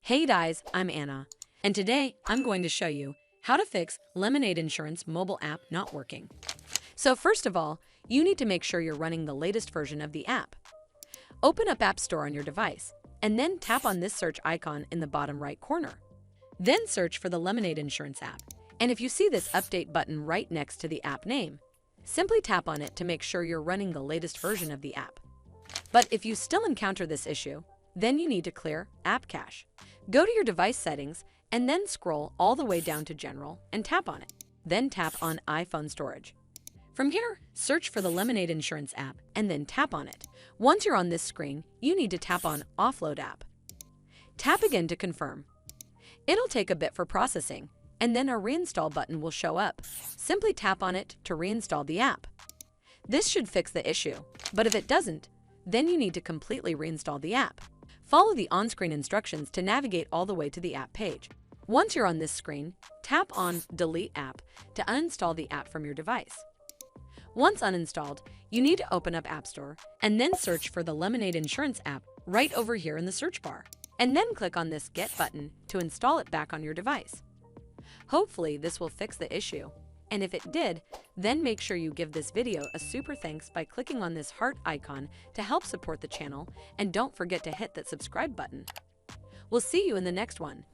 Hey guys, I'm Anna, and today I'm going to show you how to fix Lemonade Insurance mobile app not working. So first of all, you need to make sure you're running the latest version of the app. Open up App Store on your device, and then tap on this search icon in the bottom right corner. Then search for the Lemonade Insurance app, and if you see this update button right next to the app name, simply tap on it to make sure you're running the latest version of the app. But if you still encounter this issue, then you need to clear App Cache. Go to your device settings and then scroll all the way down to General and tap on it. Then tap on iPhone Storage. From here, search for the Lemonade Insurance app and then tap on it. Once you're on this screen, you need to tap on Offload App. Tap again to confirm. It'll take a bit for processing, and then a Reinstall button will show up. Simply tap on it to reinstall the app. This should fix the issue, but if it doesn't, then you need to completely reinstall the app. Follow the on-screen instructions to navigate all the way to the app page. Once you're on this screen, tap on Delete App to uninstall the app from your device. Once uninstalled, you need to open up App Store and then search for the Lemonade Insurance app right over here in the search bar, and then click on this Get button to install it back on your device. Hopefully, this will fix the issue. And if it did, then make sure you give this video a super thanks by clicking on this heart icon to help support the channel, and don't forget to hit that subscribe button. We'll see you in the next one.